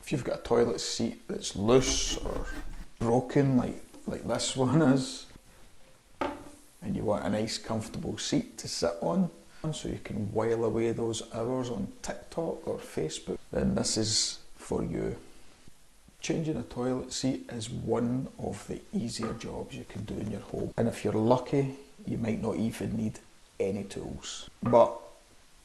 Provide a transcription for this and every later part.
If you've got a toilet seat that's loose or broken like this one is, and you want a nice comfortable seat to sit on so you can while away those hours on TikTok or Facebook, then this is for you. Changing a toilet seat is one of the easier jobs you can do in your home, and if you're lucky you might not even need any tools. But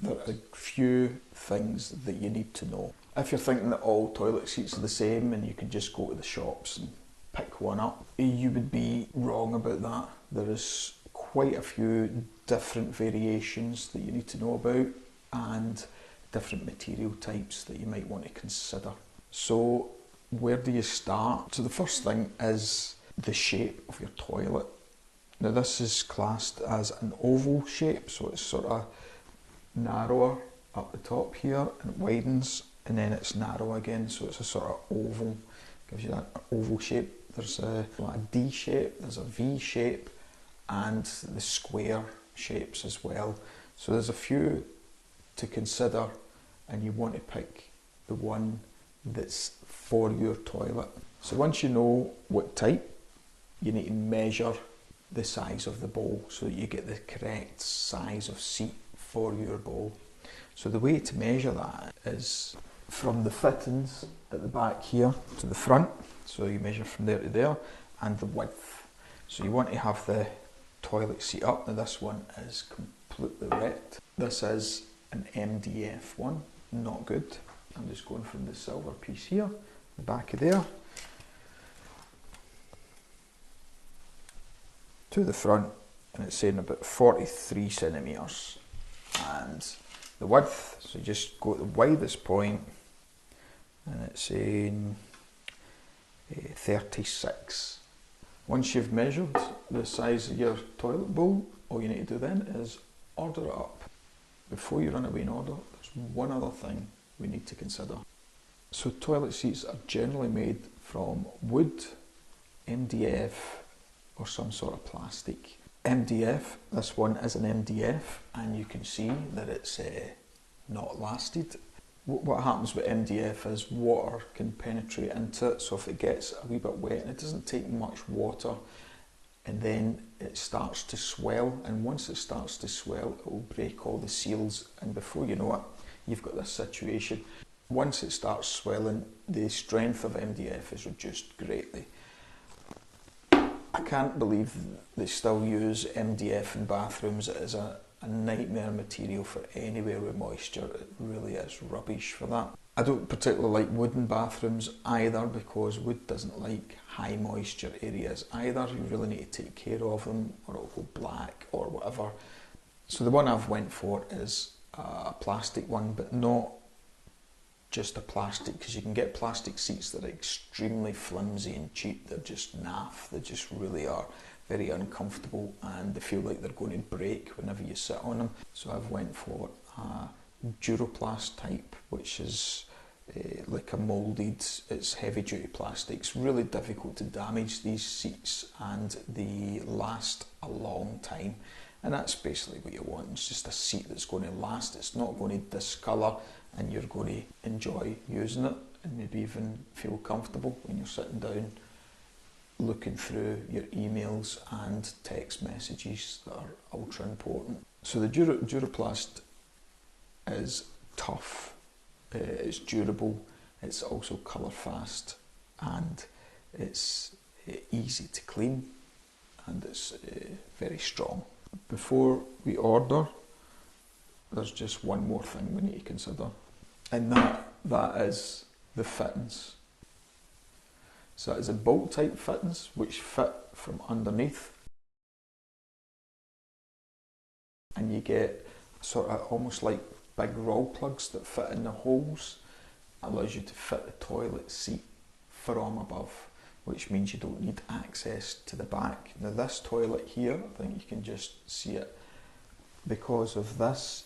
there are a few things that you need to know. If you're thinking that all toilet seats are the same and you can just go to the shops and pick one up, you would be wrong about that. There is quite a few different variations that you need to know about and different material types that you might want to consider. So where do you start? So the first thing is the shape of your toilet. Now this is classed as an oval shape, so it's sort of narrower up the top here and it widens, and then it's narrow again, so it's a sort of oval, gives you that oval shape. There's a D shape, there's a V shape, and the square shapes as well. So there's a few to consider, and you want to pick the one that's for your toilet. So once you know what type, you need to measure the size of the bowl so that you get the correct size of seat for your bowl. So the way to measure that is from the fittings at the back here to the front, so you measure from there to there, and the width. So you want to have the toilet seat up. Now this one is completely wrecked. This is an MDF one, not good. I'm just going from the silver piece here, the back of there, to the front, and it's saying about 43 centimetres. And the width, so you just go to the widest point, and it's saying 36. Once you've measured the size of your toilet bowl, all you need to do then is order it up. Before you run away and order, there's one other thing we need to consider. So toilet seats are generally made from wood, MDF, or some sort of plastic. MDF, this one is an MDF, and you can see that it's not lasted. What happens with MDF is water can penetrate into it, so if it gets a wee bit wet, and it doesn't take much water, and then it starts to swell, and once it starts to swell, it will break all the seals, and before you know it, you've got this situation. Once it starts swelling, the strength of MDF is reduced greatly. I can't believe they still use MDF in bathrooms. It is a nightmare material for anywhere with moisture. It really is rubbish for that. I don't particularly like wooden bathrooms either, because wood doesn't like high moisture areas either. You really need to take care of them or it'll go black or whatever. So the one I've went for is a plastic one, but not just a plastic, because you can get plastic seats that are extremely flimsy and cheap. They're just naff. They just really are very uncomfortable, and they feel like they're going to break whenever you sit on them. So I've went for a Duroplast type, which is like a moulded, it's heavy duty plastic. It's really difficult to damage these seats, and they last a long time. And that's basically what you want. It's just a seat that's going to last. It's not going to discolour, and you're going to enjoy using it and maybe even feel comfortable when you're sitting down looking through your emails and text messages that are ultra important. So the Duroplast is tough, it's durable, it's also colour fast, and it's easy to clean, and it's very strong. Before we order, there's just one more thing we need to consider, and that is the fittings. So that is a bolt type fittings which fit from underneath, and you get sort of almost like big roll plugs that fit in the holes. It allows you to fit the toilet seat from above, which means you don't need access to the back. Now this toilet here, I think you can just see it, because of this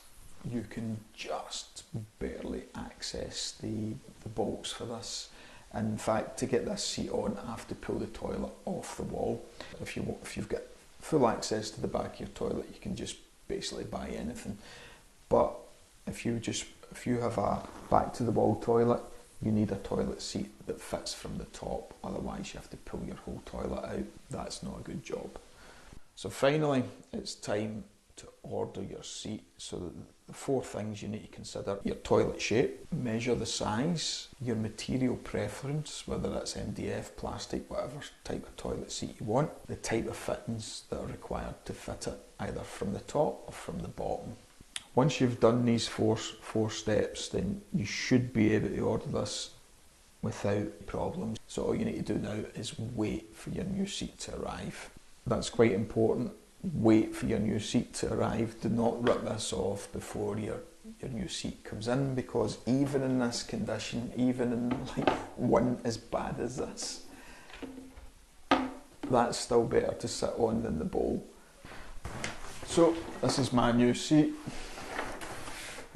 you can just barely access the bolts for this. And in fact, to get this seat on, I have to pull the toilet off the wall. If you've got full access to the back of your toilet, you can just basically buy anything. But if you have a back to the wall toilet, You need a toilet seat that fits from the top, otherwise you have to pull your whole toilet out. That's not a good job. So finally, it's time to order your seat. So the 4 things you need to consider: your toilet shape, measure the size, your material preference, whether it's MDF, plastic, whatever type of toilet seat you want, the type of fittings that are required to fit it, either from the top or from the bottom. Once you've done these four steps, then you should be able to order this without problems. So all you need to do now is wait for your new seat to arrive. That's quite important. Wait for your new seat to arrive. Do not rip this off before your new seat comes in, because even in this condition, even in like one as bad as this, that's still better to sit on than the bowl. So this is my new seat.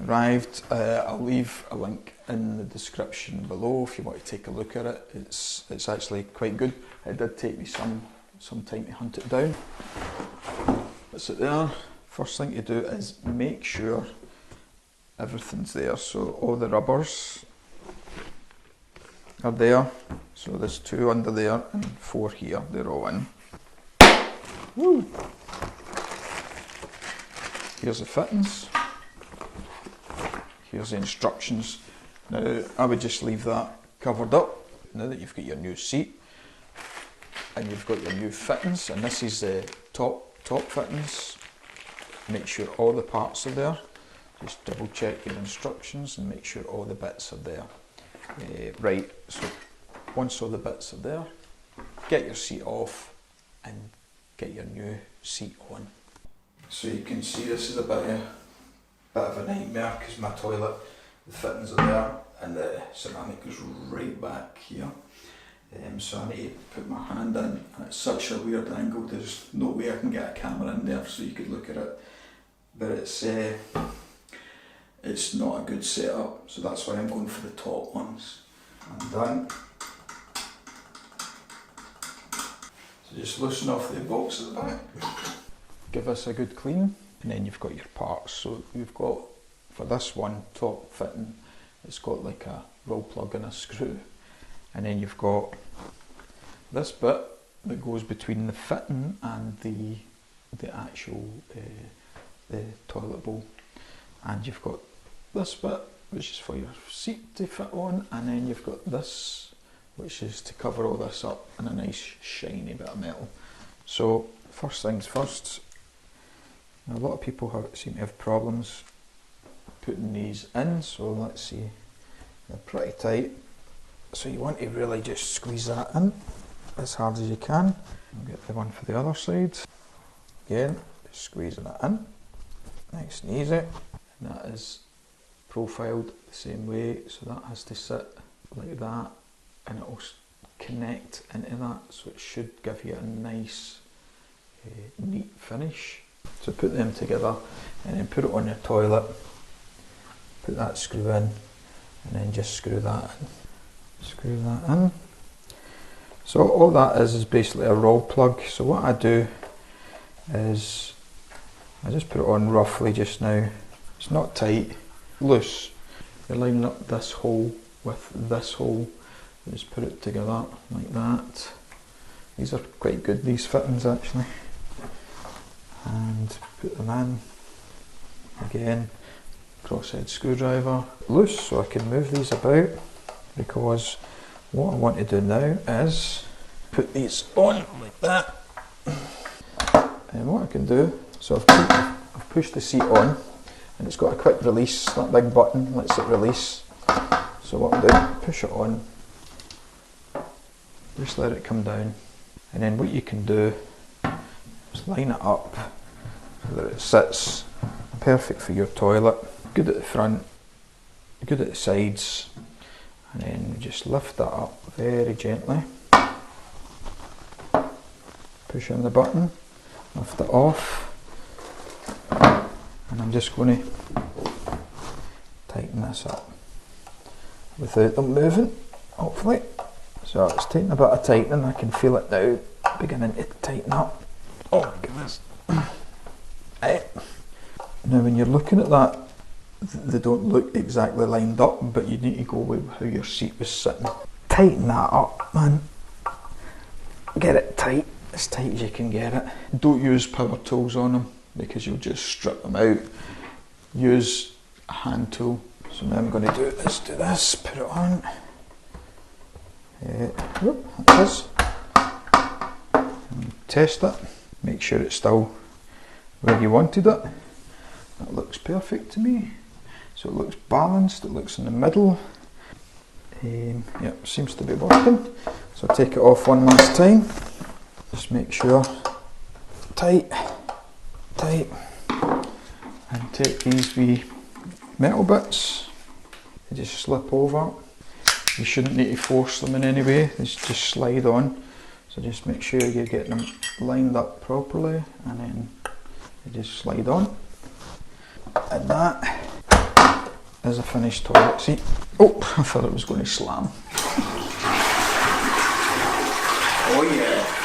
Arrived. I'll leave a link in the description below if you want to take a look at it. It's actually quite good. It did take me some time to hunt it down. That's it there. First thing to do is make sure everything's there. So all the rubbers are there. So there's 2 under there and 4 here. They're all in. Woo! Here's the fittings. Here's the instructions. Now I would just leave that covered up now that you've got your new seat and you've got your new fittings, and this is the top fittings. Make sure all the parts are there. Just double check your instructions and make sure all the bits are there. Right, so once all the bits are there, get your seat off and get your new seat on. So you can see this is a bit of a nightmare because my toilet, the fittings are there and the ceramic goes right back here. So I need to put my hand in, and it's such a weird angle, there's no way I can get a camera in there so you could look at it. But it's not a good setup, so that's why I'm going for the top ones. I'm done. So just loosen off the bolts at the back. Give this a good clean, and then you've got your parts. So you've got, for this one top fitting, it's got like a roll plug and a screw, and then you've got this bit that goes between the fitting and the actual the toilet bowl, and you've got this bit which is for your seat to fit on, and then you've got this which is to cover all this up in a nice shiny bit of metal. So first things first, a lot of people seem to have problems putting these in, so let's see, they're pretty tight, so you want to really just squeeze that in as hard as you can. I'll get the one for the other side. Again, just squeezing it in, nice and easy, and that is profiled the same way, so that has to sit like that and it will connect into that, so it should give you a nice neat finish. So put them together and then put it on your toilet, put that screw in, and then just screw that in. Screw that in. So all that is basically a roll plug. So what I do is I just put it on roughly just now. It's not tight, loose. You're lining up this hole with this hole. You just put it together like that. These are quite good, these fittings actually. And put them in. Again, crosshead screwdriver. Loose, so I can move these about, because what I want to do now is put these on like that. And what I can do, so I've pushed the seat on, and it's got a quick release, that big button lets it release. So what I'll do, push it on, just let it come down, and then what you can do is line it up so that it sits perfect for your toilet, good at the front, good at the sides, and then just lift that up very gently, push on the button, lift it off, and I'm just going to tighten this up without them moving, hopefully. So it's taking a bit of tightening, I can feel it now beginning to tighten up. Oh my goodness. Right. Now when you're looking at that they don't look exactly lined up, but you need to go with how your seat was sitting. Tighten that up, man. Get it tight, as tight as you can get it. Don't use power tools on them because you'll just strip them out. Use a hand tool. So now I'm going to do this, put it on. Whoop, that is. And test it. Make sure it's still where you wanted it. That looks perfect to me. So it looks balanced, it looks in the middle. Yep, seems to be working. So I'll take it off one last time. Just make sure, tight, tight. And take these wee metal bits, they just slip over. You shouldn't need to force them in any way, they just slide on. So just make sure you're getting them lined up properly, and then they just slide on. And that is a finished toilet seat. Oh, I thought it was going to slam. Oh yeah.